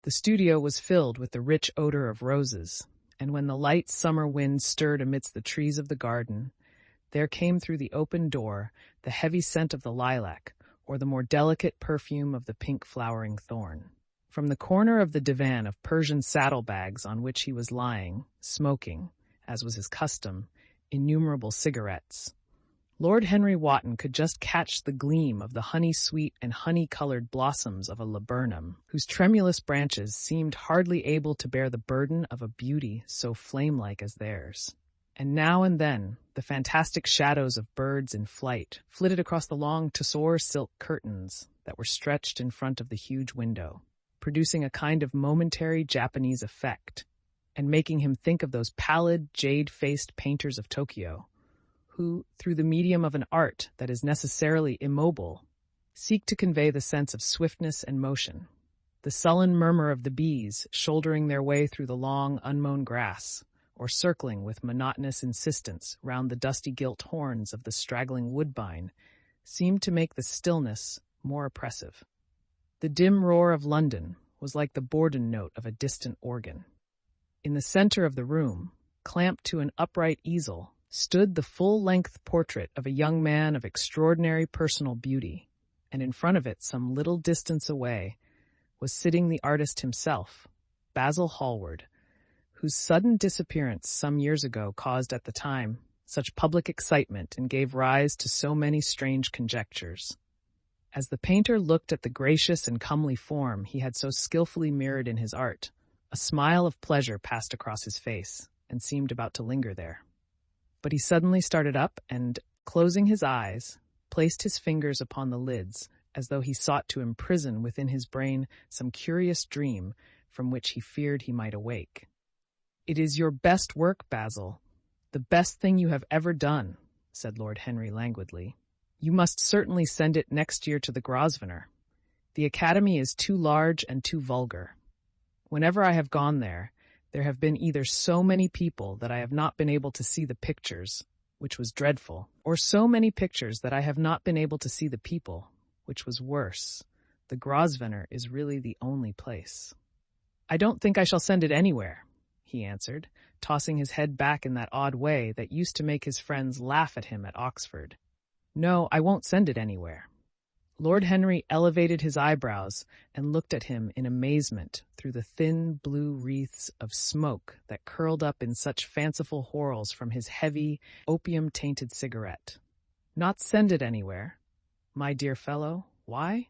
The studio was filled with the rich odor of roses, and when the light summer wind stirred amidst the trees of the garden, there came through the open door the heavy scent of the lilac, or the more delicate perfume of the pink flowering thorn. From the corner of the divan of Persian saddlebags on which he was lying, smoking, as was his custom, innumerable cigarettes, Lord Henry Wotton could just catch the gleam of the honey-sweet and honey-colored blossoms of a laburnum, whose tremulous branches seemed hardly able to bear the burden of a beauty so flame-like as theirs. And now and then, the fantastic shadows of birds in flight flitted across the long tussore silk curtains that were stretched in front of the huge window, producing a kind of momentary Japanese effect, and making him think of those pallid, jade-faced painters of Tokyo, who, through the medium of an art that is necessarily immobile, seek to convey the sense of swiftness and motion. The sullen murmur of the bees shouldering their way through the long, unmown grass, or circling with monotonous insistence round the dusty gilt horns of the straggling woodbine, seemed to make the stillness more oppressive. The dim roar of London was like the bourdon note of a distant organ. In the center of the room, clamped to an upright easel, stood the full-length portrait of a young man of extraordinary personal beauty, and in front of it, some little distance away, was sitting the artist himself, Basil Hallward, whose sudden disappearance some years ago caused at the time such public excitement and gave rise to so many strange conjectures. As the painter looked at the gracious and comely form he had so skillfully mirrored in his art, a smile of pleasure passed across his face and seemed about to linger there. But he suddenly started up and, closing his eyes, placed his fingers upon the lids as though he sought to imprison within his brain some curious dream from which he feared he might awake. "It is your best work, Basil, the best thing you have ever done," said Lord Henry languidly. "You must certainly send it next year to the Grosvenor. The Academy is too large and too vulgar. Whenever I have gone there have been either so many people that I have not been able to see the pictures, which was dreadful, or so many pictures that I have not been able to see the people, which was worse. The Grosvenor is really the only place." "I don't think I shall send it anywhere," he answered, tossing his head back in that odd way that used to make his friends laugh at him at Oxford. "No, I won't send it anywhere." Lord Henry elevated his eyebrows and looked at him in amazement through the thin blue wreaths of smoke that curled up in such fanciful whorls from his heavy, opium-tainted cigarette. "Not send it anywhere? My dear fellow, why?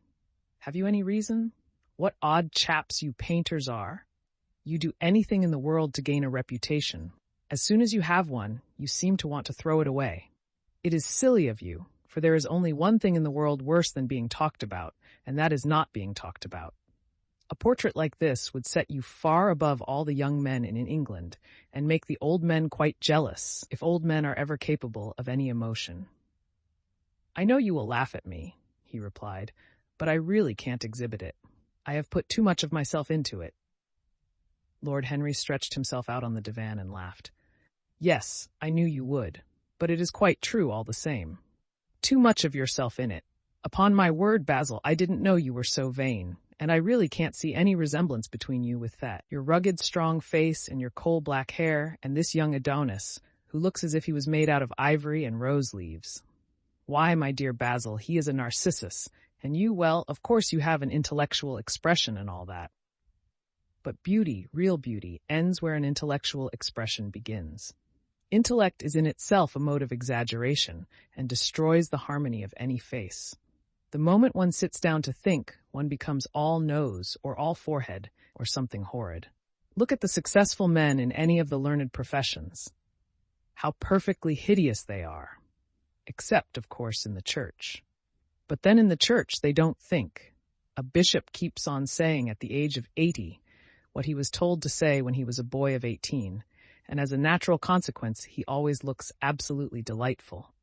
Have you any reason? What odd chaps you painters are! You do anything in the world to gain a reputation. As soon as you have one, you seem to want to throw it away. It is silly of you, for there is only one thing in the world worse than being talked about, and that is not being talked about. A portrait like this would set you far above all the young men in England, and make the old men quite jealous, if old men are ever capable of any emotion." "I know you will laugh at me," he replied, "but I really can't exhibit it. I have put too much of myself into it." Lord Henry stretched himself out on the divan and laughed. "Yes, I knew you would, but it is quite true all the same. Too much of yourself in it. Upon my word, Basil, I didn't know you were so vain, and I really can't see any resemblance between you with that. Your rugged, strong face and your coal-black hair, and this young Adonis, who looks as if he was made out of ivory and rose leaves. Why, my dear Basil, he is a Narcissus, and you, well, of course you have an intellectual expression and all that. But beauty, real beauty, ends where an intellectual expression begins. Intellect is in itself a mode of exaggeration and destroys the harmony of any face. The moment one sits down to think, one becomes all nose or all forehead or something horrid. Look at the successful men in any of the learned professions. How perfectly hideous they are, except, of course, in the church. But then in the church they don't think. A bishop keeps on saying at the age of 80 what he was told to say when he was a boy of 18, and as a natural consequence, he always looks absolutely delightful.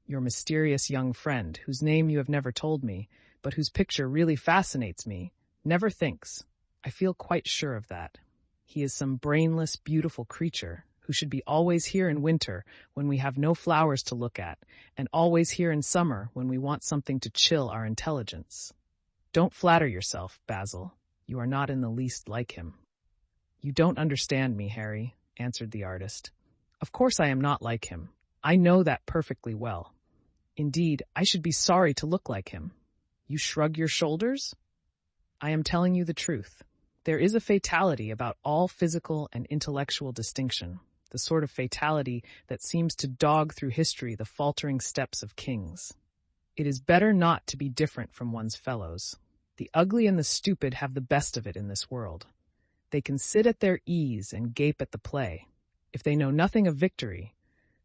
Your mysterious young friend, whose name you have never told me, but whose picture really fascinates me, never thinks. I feel quite sure of that. He is some brainless, beautiful creature who should be always here in winter when we have no flowers to look at, and always here in summer when we want something to chill our intelligence. Don't flatter yourself, Basil. You are not in the least like him." "You don't understand me, Harry," answered the artist. "Of course I am not like him. I know that perfectly well. Indeed, I should be sorry to look like him." "You shrug your shoulders?" "I am telling you the truth. There is a fatality about all physical and intellectual distinction, the sort of fatality that seems to dog through history the faltering steps of kings. It is better not to be different from one's fellows. The ugly and the stupid have the best of it in this world. They can sit at their ease and gape at the play. If they know nothing of victory,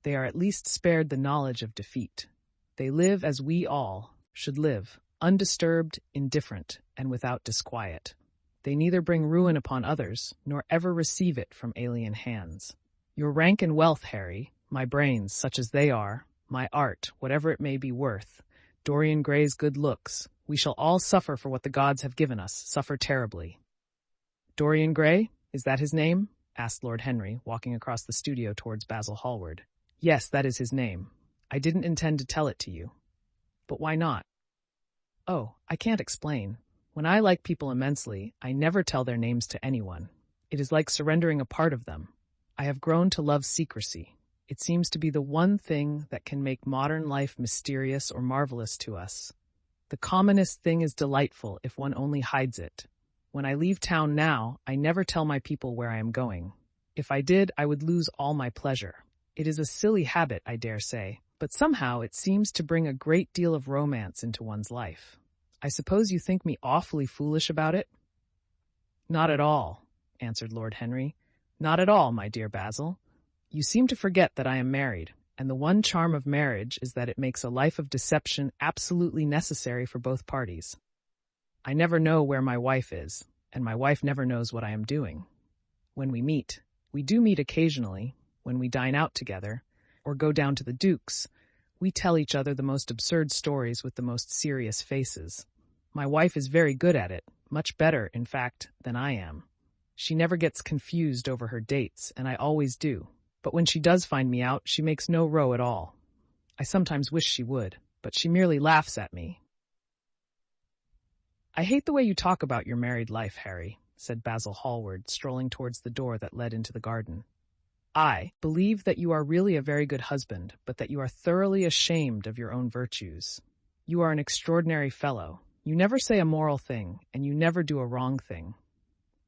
they are at least spared the knowledge of defeat. They live as we all should live, undisturbed, indifferent, and without disquiet. They neither bring ruin upon others, nor ever receive it from alien hands. Your rank and wealth, Harry, my brains, such as they are, my art, whatever it may be worth, Dorian Gray's good looks, we shall all suffer for what the gods have given us, suffer terribly." "Dorian Gray? Is that his name?" asked Lord Henry, walking across the studio towards Basil Hallward. "Yes, that is his name. I didn't intend to tell it to you." "But why not?" "Oh, I can't explain. When I like people immensely, I never tell their names to anyone. It is like surrendering a part of them. I have grown to love secrecy. It seems to be the one thing that can make modern life mysterious or marvelous to us. The commonest thing is delightful if one only hides it. When I leave town now, I never tell my people where I am going. If I did, I would lose all my pleasure. It is a silly habit, I dare say, but somehow it seems to bring a great deal of romance into one's life. I suppose you think me awfully foolish about it?" "Not at all," answered Lord Henry. "Not at all, my dear Basil. You seem to forget that I am married, and the one charm of marriage is that it makes a life of deception absolutely necessary for both parties. I never know where my wife is, and my wife never knows what I am doing. When we do meet occasionally, when we dine out together, or go down to the Duke's, we tell each other the most absurd stories with the most serious faces. My wife is very good at it, much better, in fact, than I am. She never gets confused over her dates, and I always do. But when she does find me out, she makes no row at all. I sometimes wish she would, but she merely laughs at me." "I hate the way you talk about your married life, Harry," said Basil Hallward, strolling towards the door that led into the garden. "I believe that you are really a very good husband, but that you are thoroughly ashamed of your own virtues. You are an extraordinary fellow. You never say a moral thing, and you never do a wrong thing.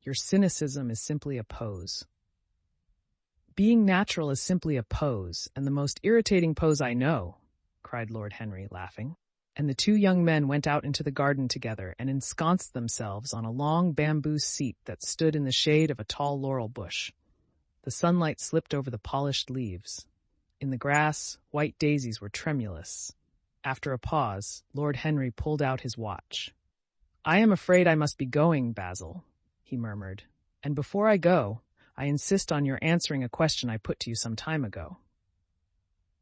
Your cynicism is simply a pose." "Being natural is simply a pose, and the most irritating pose I know," cried Lord Henry, laughing. And the two young men went out into the garden together and ensconced themselves on a long bamboo seat that stood in the shade of a tall laurel bush. The sunlight slipped over the polished leaves. In the grass, white daisies were tremulous. After a pause, Lord Henry pulled out his watch. "I am afraid I must be going, Basil," he murmured. "And before I go, I insist on your answering a question I put to you some time ago."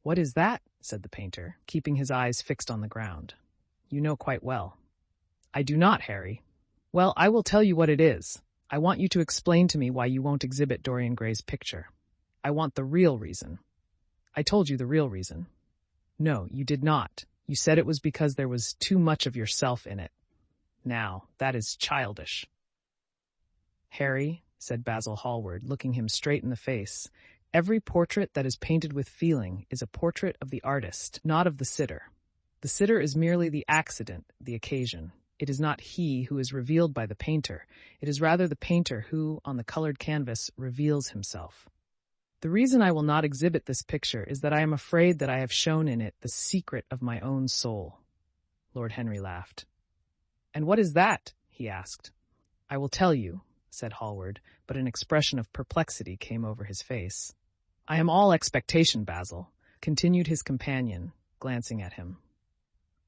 "What is that?" said the painter, keeping his eyes fixed on the ground. "You know quite well." "I do not, Harry." "Well, I will tell you what it is. I want you to explain to me why you won't exhibit Dorian Gray's picture. I want the real reason." "I told you the real reason." "No, you did not. You said it was because there was too much of yourself in it. Now, that is childish." "Harry," said Basil Hallward, looking him straight in the face, "every portrait that is painted with feeling is a portrait of the artist, not of the sitter. The sitter is merely the accident, the occasion. It is not he who is revealed by the painter. It is rather the painter who, on the colored canvas, reveals himself. The reason I will not exhibit this picture is that I am afraid that I have shown in it the secret of my own soul." Lord Henry laughed. "And what is that?" he asked. "I will tell you," said Hallward, but an expression of perplexity came over his face. "I am all expectation, Basil," continued his companion, glancing at him.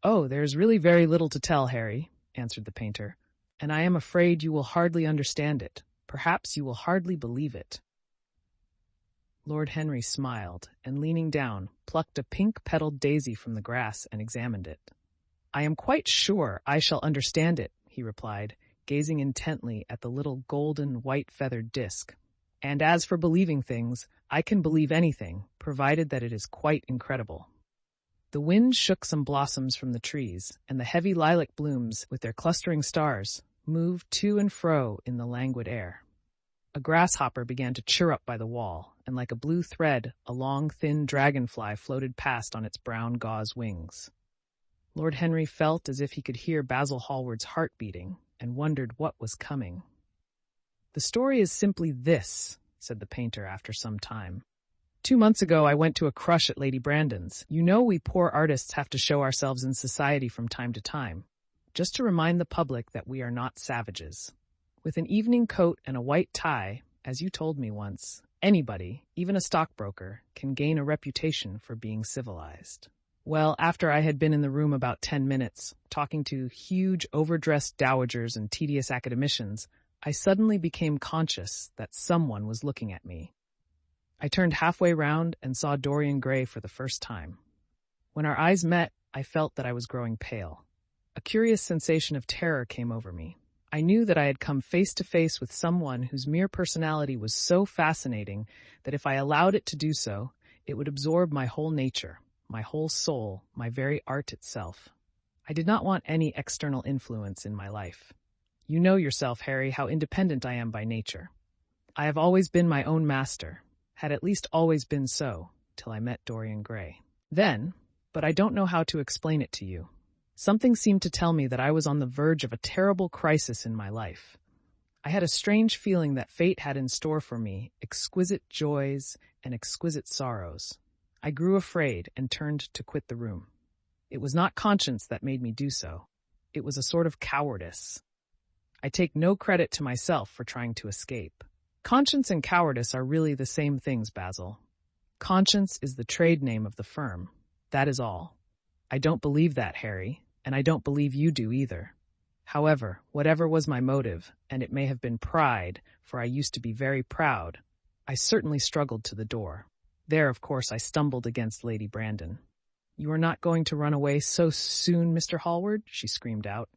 "Oh, there is really very little to tell, Harry," answered the painter, "and I am afraid you will hardly understand it. Perhaps you will hardly believe it." Lord Henry smiled, and leaning down, plucked a pink-petaled daisy from the grass and examined it. "I am quite sure I shall understand it," he replied, gazing intently at the little golden, white-feathered disk. "And as for believing things, I can believe anything, provided that it is quite incredible." The wind shook some blossoms from the trees, and the heavy lilac blooms, with their clustering stars, moved to and fro in the languid air. A grasshopper began to chirrup by the wall, and like a blue thread, a long, thin dragonfly floated past on its brown gauze wings. Lord Henry felt as if he could hear Basil Hallward's heart beating, and wondered what was coming. "The story is simply this," said the painter after some time. 2 months ago, I went to a crush at Lady Brandon's. You know we poor artists have to show ourselves in society from time to time, just to remind the public that we are not savages. With an evening coat and a white tie, as you told me once, anybody, even a stockbroker, can gain a reputation for being civilized. Well, after I had been in the room about 10 minutes, talking to huge, overdressed dowagers and tedious academicians, I suddenly became conscious that someone was looking at me. I turned halfway round and saw Dorian Gray for the first time. When our eyes met, I felt that I was growing pale. A curious sensation of terror came over me. I knew that I had come face to face with someone whose mere personality was so fascinating that if I allowed it to do so, it would absorb my whole nature, my whole soul, my very art itself. I did not want any external influence in my life. You know yourself, Harry, how independent I am by nature. I have always been my own master, had at least always been so, till I met Dorian Gray. Then, but I don't know how to explain it to you, something seemed to tell me that I was on the verge of a terrible crisis in my life. I had a strange feeling that fate had in store for me exquisite joys and exquisite sorrows. I grew afraid and turned to quit the room. It was not conscience that made me do so. It was a sort of cowardice. I take no credit to myself for trying to escape. Conscience and cowardice are really the same things, Basil. Conscience is the trade name of the firm. That is all. I don't believe that, Harry, and I don't believe you do either. However, whatever was my motive, and it may have been pride, for I used to be very proud, I certainly struggled to the door. There, of course, I stumbled against Lady Brandon. "You are not going to run away so soon, Mr. Hallward?" she screamed out.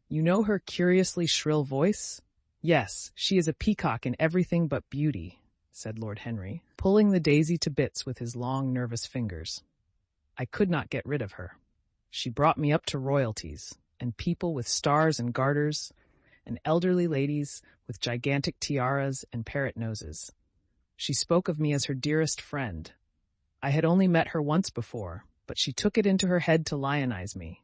"You know her curiously shrill voice?" "Yes, she is a peacock in everything but beauty," said Lord Henry, pulling the daisy to bits with his long, nervous fingers. I could not get rid of her. She brought me up to royalties, and people with stars and garters, and elderly ladies with gigantic tiaras and parrot noses. She spoke of me as her dearest friend. I had only met her once before, but she took it into her head to lionize me.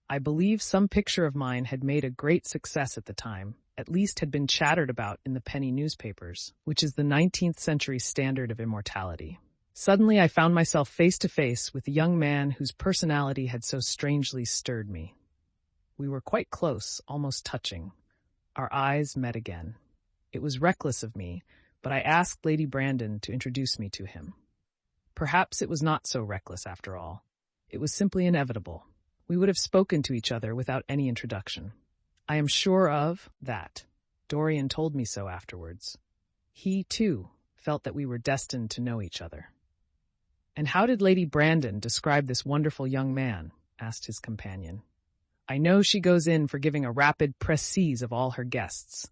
I believe some picture of mine had made a great success at the time, at least had been chattered about in the penny newspapers, which is the 19th century standard of immortality. Suddenly I found myself face to face with the young man whose personality had so strangely stirred me. We were quite close, almost touching. Our eyes met again. It was reckless of me, but I asked Lady Brandon to introduce me to him. Perhaps it was not so reckless after all. It was simply inevitable. We would have spoken to each other without any introduction. I am sure of that. Dorian told me so afterwards. He, too, felt that we were destined to know each other. "And how did Lady Brandon describe this wonderful young man?" asked his companion. "I know she goes in for giving a rapid précis of all her guests.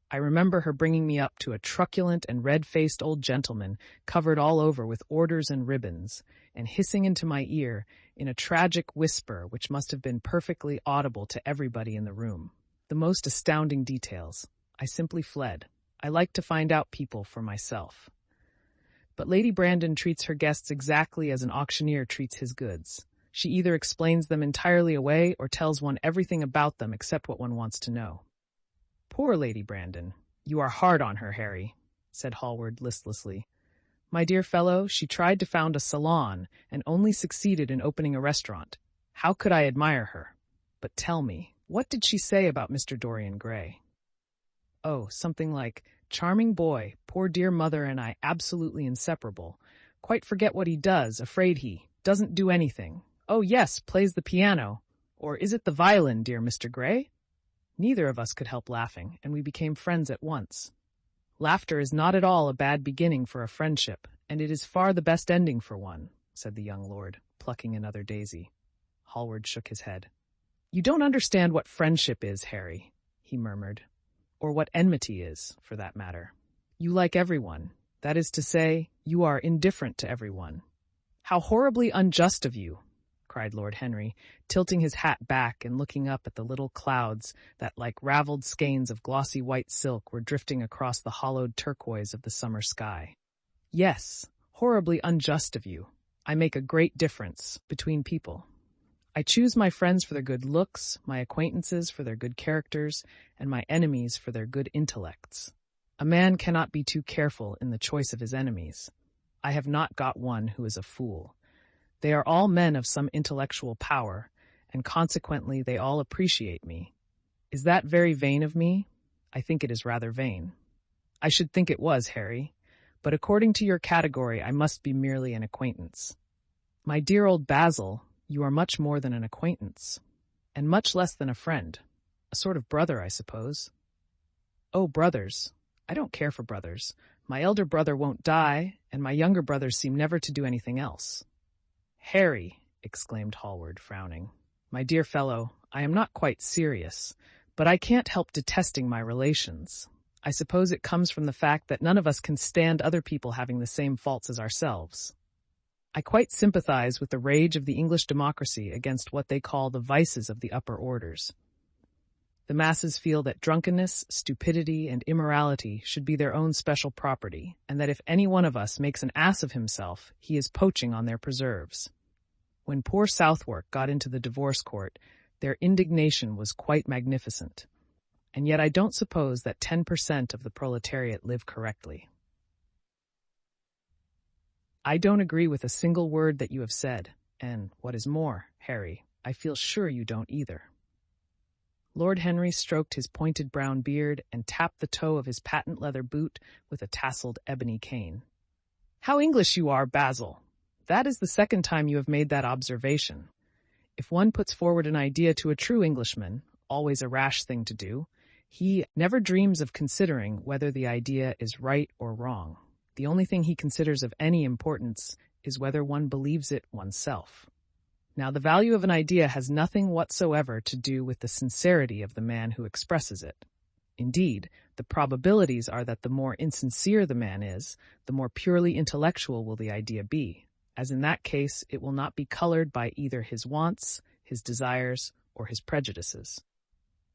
I remember her bringing me up to a truculent and red-faced old gentleman covered all over with orders and ribbons, and hissing into my ear in a tragic whisper which must have been perfectly audible to everybody in the room. The most astounding details. I simply fled. I like to find out people for myself. But Lady Brandon treats her guests exactly as an auctioneer treats his goods. She either explains them entirely away or tells one everything about them except what one wants to know." "Poor Lady Brandon. You are hard on her, Harry," said Hallward listlessly. "My dear fellow, she tried to found a salon and only succeeded in opening a restaurant. How could I admire her? But tell me, what did she say about Mr. Dorian Gray?" "Oh, something like, 'Charming boy, poor dear mother and I absolutely inseparable. Quite forget what he does, afraid he doesn't do anything. Oh yes, plays the piano. Or is it the violin, dear Mr. Gray?' Neither of us could help laughing, and we became friends at once. Laughter is not at all a bad beginning for a friendship, and it is far the best ending for one," said the young lord, plucking another daisy. Hallward shook his head. "You don't understand what friendship is, Harry," he murmured. "Or what enmity is, for that matter. You like everyone. That is to say, you are indifferent to everyone." "How horribly unjust of you!" cried Lord Henry, tilting his hat back and looking up at the little clouds that, like raveled skeins of glossy white silk, were drifting across the hollowed turquoise of the summer sky. Yes, horribly unjust of you. I make a great difference between people. I choose my friends for their good looks, my acquaintances for their good characters, and my enemies for their good intellects. A man cannot be too careful in the choice of his enemies. I have not got one who is a fool. They are all men of some intellectual power, and consequently they all appreciate me. Is that very vain of me? I think it is rather vain. I should think it was, Harry, but according to your category I must be merely an acquaintance. My dear old Basil, you are much more than an acquaintance, and much less than a friend. A sort of brother, I suppose. Oh, brothers. I don't care for brothers. My elder brother won't die, and my younger brothers seem never to do anything else. Harry, exclaimed Hallward, frowning. My dear fellow, I am not quite serious, but I can't help detesting my relations. I suppose it comes from the fact that none of us can stand other people having the same faults as ourselves. I quite sympathize with the rage of the English democracy against what they call the vices of the upper orders. The masses feel that drunkenness, stupidity, and immorality should be their own special property, and that if any one of us makes an ass of himself, he is poaching on their preserves. When poor Southwark got into the divorce court, their indignation was quite magnificent. And yet I don't suppose that 10% of the proletariat live correctly. I don't agree with a single word that you have said, and, what is more, Harry, I feel sure you don't either. Lord Henry stroked his pointed brown beard and tapped the toe of his patent leather boot with a tasseled ebony cane. How English you are, Basil! That is the second time you have made that observation. If one puts forward an idea to a true Englishman, always a rash thing to do, he never dreams of considering whether the idea is right or wrong. The only thing he considers of any importance is whether one believes it oneself. Now, the value of an idea has nothing whatsoever to do with the sincerity of the man who expresses it. Indeed, the probabilities are that the more insincere the man is, the more purely intellectual will the idea be, as in that case it will not be colored by either his wants, his desires, or his prejudices.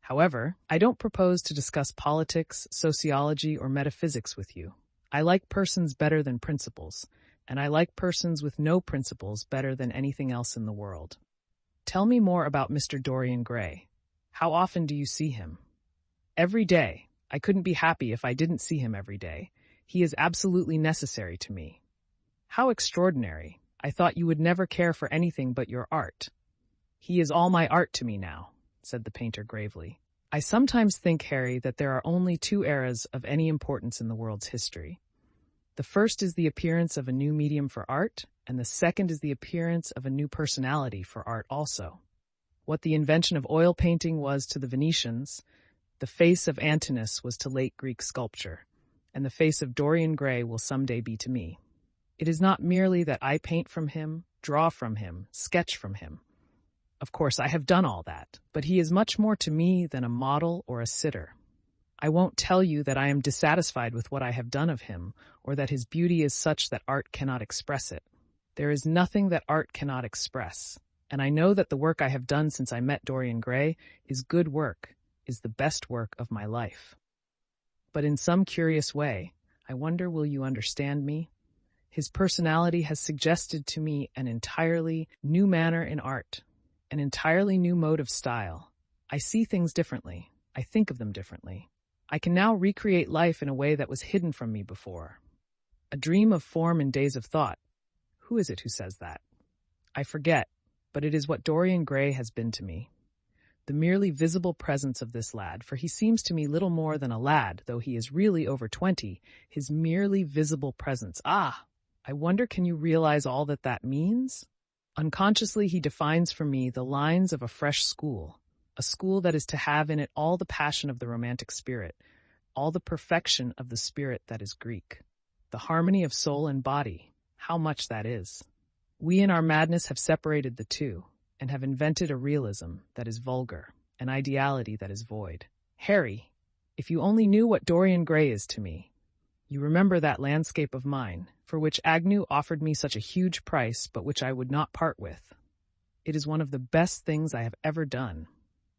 However, I don't propose to discuss politics, sociology, or metaphysics with you. I like persons better than principles, and I like persons with no principles better than anything else in the world. Tell me more about Mr. Dorian Gray. How often do you see him? Every day. I couldn't be happy if I didn't see him every day. He is absolutely necessary to me. How extraordinary. I thought you would never care for anything but your art. He is all my art to me now, said the painter gravely. I sometimes think, Harry, that there are only two eras of any importance in the world's history. The first is the appearance of a new medium for art, and the second is the appearance of a new personality for art also. What the invention of oil painting was to the Venetians, the face of Antinous was to late Greek sculpture, and the face of Dorian Gray will someday be to me. It is not merely that I paint from him, draw from him, sketch from him. Of course, I have done all that, but he is much more to me than a model or a sitter. I won't tell you that I am dissatisfied with what I have done of him, or that his beauty is such that art cannot express it. There is nothing that art cannot express, and I know that the work I have done since I met Dorian Gray is good work, is the best work of my life. But in some curious way, I wonder will you understand me? His personality has suggested to me an entirely new manner in art, an entirely new mode of style. I see things differently. I think of them differently. I can now recreate life in a way that was hidden from me before. A dream of form in days of thought. Who is it who says that? I forget, but it is what Dorian Gray has been to me. The merely visible presence of this lad, for he seems to me little more than a lad, though he is really over 20, his merely visible presence. Ah! I wonder, can you realize all that that means? Unconsciously, he defines for me the lines of a fresh school, a school that is to have in it all the passion of the romantic spirit, all the perfection of the spirit that is Greek, the harmony of soul and body. How much that is. We in our madness have separated the two, and have invented a realism that is vulgar, an ideality that is void. Harry, if you only knew what Dorian Gray is to me. You remember that landscape of mine, for which Agnew offered me such a huge price, but which I would not part with. It is one of the best things I have ever done.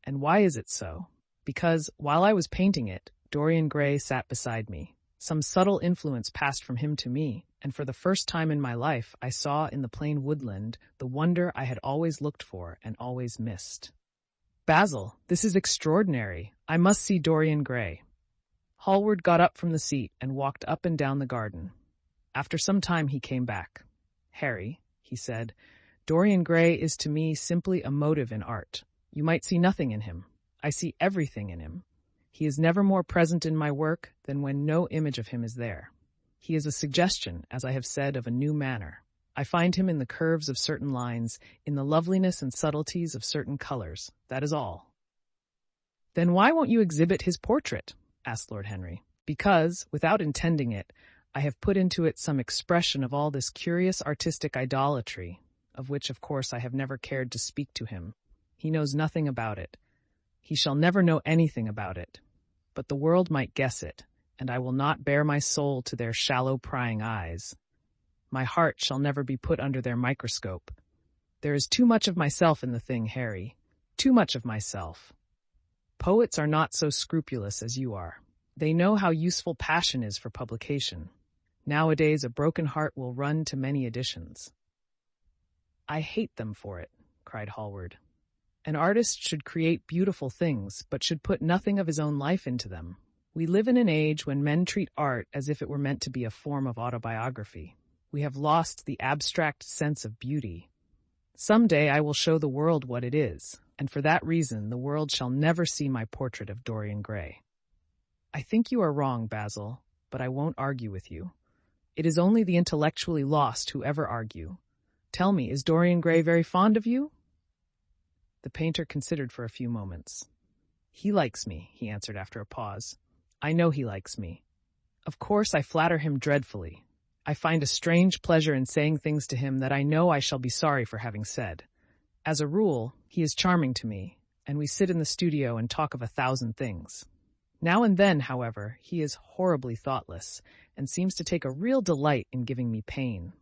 And why is it so? Because, while I was painting it, Dorian Gray sat beside me. Some subtle influence passed from him to me, and for the first time in my life I saw in the plain woodland the wonder I had always looked for and always missed. Basil, this is extraordinary. I must see Dorian Gray. Hallward got up from the seat and walked up and down the garden. After some time he came back. Harry, he said, Dorian Gray is to me simply a motive in art. You might see nothing in him. I see everything in him. He is never more present in my work than when no image of him is there. He is a suggestion, as I have said, of a new manner. I find him in the curves of certain lines, in the loveliness and subtleties of certain colors. That is all. Then why won't you exhibit his portrait? Asked Lord Henry. Because, without intending it, I have put into it some expression of all this curious artistic idolatry, of which, of course, I have never cared to speak to him. He knows nothing about it. He shall never know anything about it. But the world might guess it, and I will not bare my soul to their shallow prying eyes. My heart shall never be put under their microscope. There is too much of myself in the thing, Harry. Too much of myself. Poets are not so scrupulous as you are. They know how useful passion is for publication. Nowadays, a broken heart will run to many editions. I hate them for it, cried Hallward. An artist should create beautiful things, but should put nothing of his own life into them. We live in an age when men treat art as if it were meant to be a form of autobiography. We have lost the abstract sense of beauty. Some day I will show the world what it is, and for that reason the world shall never see my portrait of Dorian Gray. I think you are wrong, Basil, but I won't argue with you. It is only the intellectually lost who ever argue. Tell me, is Dorian Gray very fond of you? The painter considered for a few moments. He likes me, he answered after a pause. I know he likes me. Of course I flatter him dreadfully. I find a strange pleasure in saying things to him that I know I shall be sorry for having said. As a rule, he is charming to me, and we sit in the studio and talk of 1,000 things. Now and then, however, he is horribly thoughtless, and seems to take a real delight in giving me pain.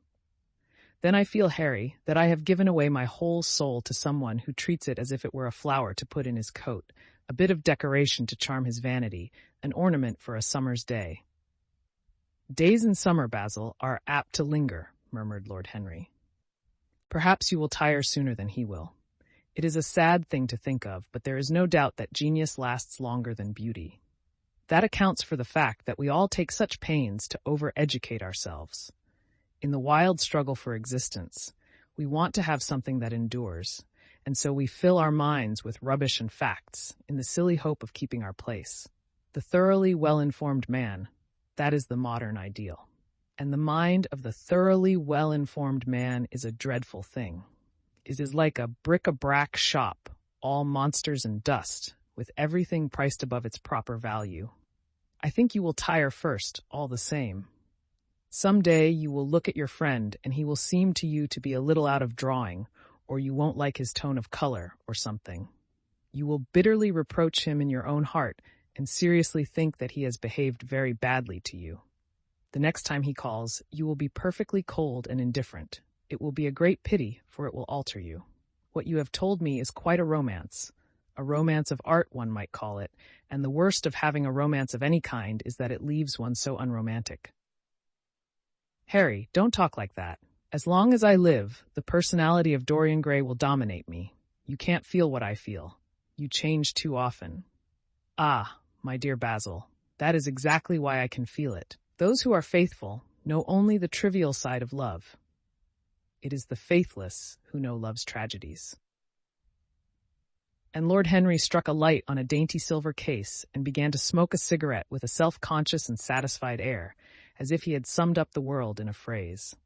Then I feel, Harry, that I have given away my whole soul to someone who treats it as if it were a flower to put in his coat, a bit of decoration to charm his vanity, an ornament for a summer's day. Days in summer, Basil, are apt to linger, murmured Lord Henry. Perhaps you will tire sooner than he will. It is a sad thing to think of, but there is no doubt that genius lasts longer than beauty. That accounts for the fact that we all take such pains to over-educate ourselves. In the wild struggle for existence, we want to have something that endures, and so we fill our minds with rubbish and facts in the silly hope of keeping our place. The thoroughly well-informed man, that is the modern ideal. And the mind of the thoroughly well-informed man is a dreadful thing. It is like a bric-a-brac shop, all monsters and dust, with everything priced above its proper value. I think you will tire first, all the same. Some day you will look at your friend and he will seem to you to be a little out of drawing, or you won't like his tone of color or something. You will bitterly reproach him in your own heart and seriously think that he has behaved very badly to you. The next time he calls, you will be perfectly cold and indifferent. It will be a great pity, for it will alter you. What you have told me is quite a romance of art, one might call it, and the worst of having a romance of any kind is that it leaves one so unromantic. Harry, don't talk like that. As long as I live, the personality of Dorian Gray will dominate me. You can't feel what I feel. You change too often. Ah, my dear Basil, that is exactly why I can feel it. Those who are faithful know only the trivial side of love. It is the faithless who know love's tragedies. And Lord Henry struck a light on a dainty silver case and began to smoke a cigarette with a self-conscious and satisfied air, as if he had summed up the world in a phrase.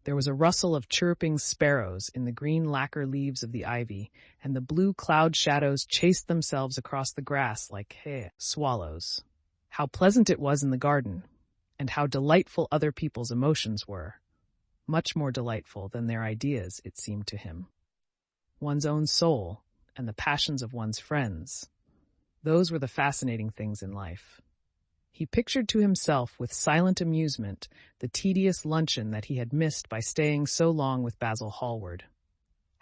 There was a rustle of chirruping sparrows in the green lacquer leaves of the ivy, and the blue cloud shadows chased themselves across the grass like swallows. How pleasant it was in the garden, and how delightful other people's emotions were. Much more delightful than their ideas, it seemed to him. One's own soul, and the passions of one's friends. Those were the fascinating things in life. He pictured to himself with silent amusement the tedious luncheon that he had missed by staying so long with Basil Hallward.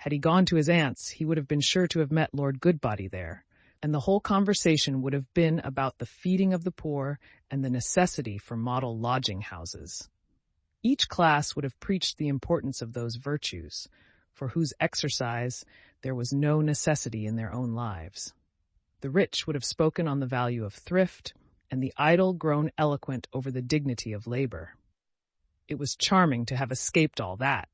Had he gone to his aunt's, he would have been sure to have met Lord Goodbody there, and the whole conversation would have been about the feeding of the poor and the necessity for model lodging-houses. Each class would have preached the importance of those virtues, for whose exercise there was no necessity in their own lives. The rich would have spoken on the value of thrift, and the idle grown eloquent over the dignity of labor. It was charming to have escaped all that.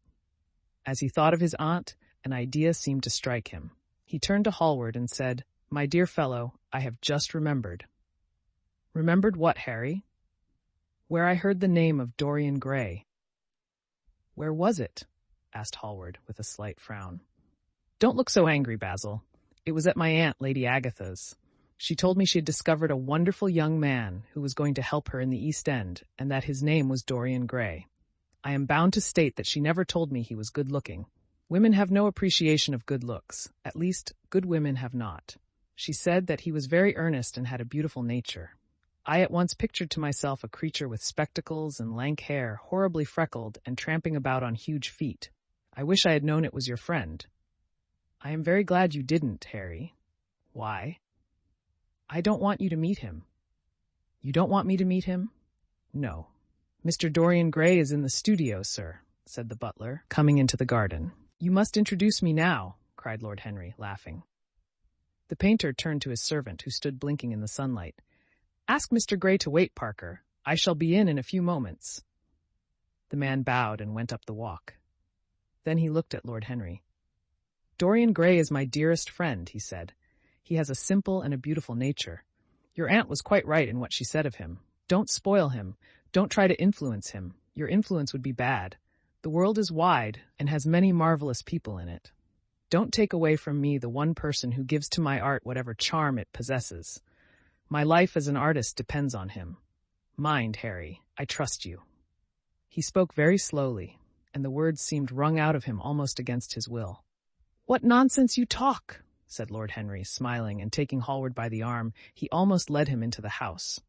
As he thought of his aunt, an idea seemed to strike him. He turned to Hallward and said, "My dear fellow, I have just remembered." "Remembered what, Harry?" "Where I heard the name of Dorian Gray." "Where was it?" asked Hallward, with a slight frown. "Don't look so angry, Basil. It was at my aunt, Lady Agatha's. She told me she had discovered a wonderful young man who was going to help her in the East End, and that his name was Dorian Gray. I am bound to state that she never told me he was good-looking. Women have no appreciation of good looks. At least, good women have not. She said that he was very earnest and had a beautiful nature. I at once pictured to myself a creature with spectacles and lank hair, horribly freckled, and tramping about on huge feet. I wish I had known it was your friend." "I am very glad you didn't, Harry." "Why?" "I don't want you to meet him." "You don't want me to meet him?" "No." "Mr. Dorian Gray is in the studio, sir," said the butler, coming into the garden. "You must introduce me now," cried Lord Henry, laughing. The painter turned to his servant, who stood blinking in the sunlight. "Ask Mr. Gray to wait, Parker. I shall be in a few moments." The man bowed and went up the walk. Then he looked at Lord Henry. "Dorian Gray is my dearest friend," he said. "He has a simple and a beautiful nature. Your aunt was quite right in what she said of him. Don't spoil him. Don't try to influence him. Your influence would be bad. The world is wide and has many marvelous people in it. Don't take away from me the one person who gives to my art whatever charm it possesses. My life as an artist depends on him. Mind, Harry, I trust you." He spoke very slowly, and the words seemed wrung out of him almost against his will. "What nonsense you talk!" said Lord Henry, smiling, and taking Hallward by the arm, he almost led him into the house.